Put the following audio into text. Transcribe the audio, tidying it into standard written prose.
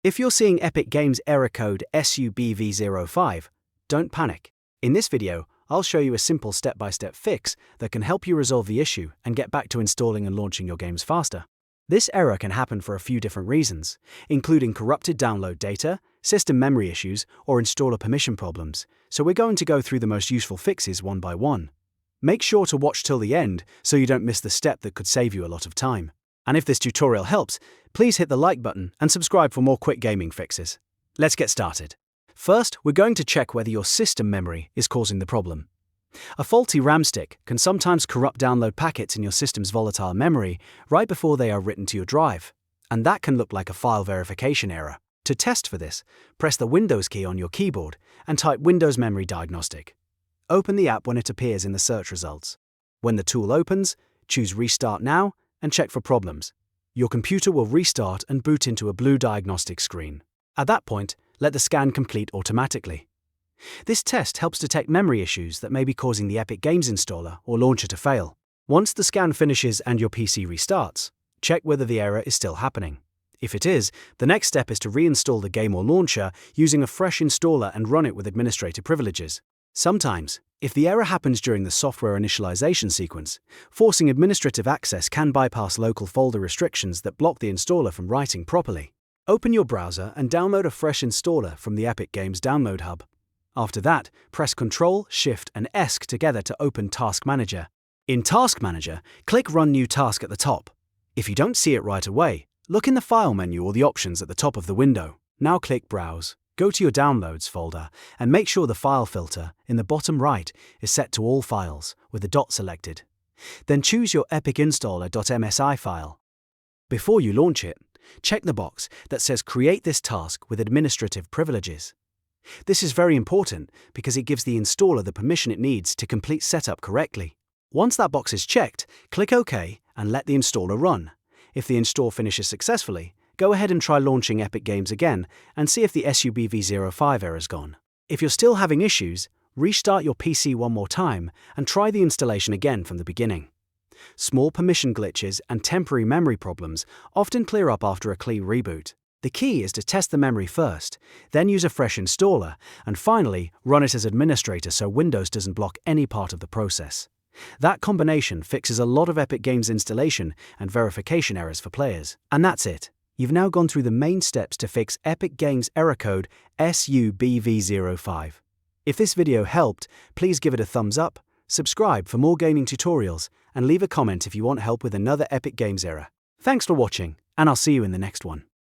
If you're seeing Epic Games error code SUBV05, don't panic. In this video, I'll show you a simple step-by-step fix that can help you resolve the issue and get back to installing and launching your games faster. This error can happen for a few different reasons, including corrupted download data, system memory issues, or installer permission problems, so we're going to go through the most useful fixes one by one. Make sure to watch till the end so you don't miss the step that could save you a lot of time. And if this tutorial helps, please hit the like button and subscribe for more quick gaming fixes. Let's get started. First, we're going to check whether your system memory is causing the problem. A faulty RAM stick can sometimes corrupt download packets in your system's volatile memory right before they are written to your drive, and that can look like a file verification error. To test for this, press the Windows key on your keyboard and type Windows Memory Diagnostic. Open the app when it appears in the search results. When the tool opens, choose Restart Now and check for problems. Your computer will restart and boot into a blue diagnostic screen. At that point, let the scan complete automatically. This test helps detect memory issues that may be causing the Epic Games installer or launcher to fail. Once the scan finishes and your PC restarts, check whether the error is still happening. If it is, the next step is to reinstall the game or launcher using a fresh installer and run it with administrator privileges. Sometimes, if the error happens during the software initialization sequence, forcing administrative access can bypass local folder restrictions that block the installer from writing properly. Open your browser and download a fresh installer from the Epic Games Download Hub. After that, press Ctrl, Shift, and ESC together to open Task Manager. In Task Manager, click Run New Task at the top. If you don't see it right away, look in the File menu or the options at the top of the window. Now click Browse. Go to your Downloads folder and make sure the file filter in the bottom right is set to all files with the dot selected. Then choose your Epic Installer.msi file. Before you launch it, check the box that says Create this task with administrative privileges. This is very important because it gives the installer the permission it needs to complete setup correctly. Once that box is checked, click OK and let the installer run. If the install finishes successfully, go ahead and try launching Epic Games again and see if the SUBV05 error is gone. If you're still having issues, restart your PC one more time and try the installation again from the beginning. Small permission glitches and temporary memory problems often clear up after a clean reboot. The key is to test the memory first, then use a fresh installer, and finally run it as administrator so Windows doesn't block any part of the process. That combination fixes a lot of Epic Games installation and verification errors for players. And that's it. You've now gone through the main steps to fix Epic Games error code SUBV05. If this video helped, please give it a thumbs up, subscribe for more gaming tutorials, and leave a comment if you want help with another Epic Games error. Thanks for watching, and I'll see you in the next one.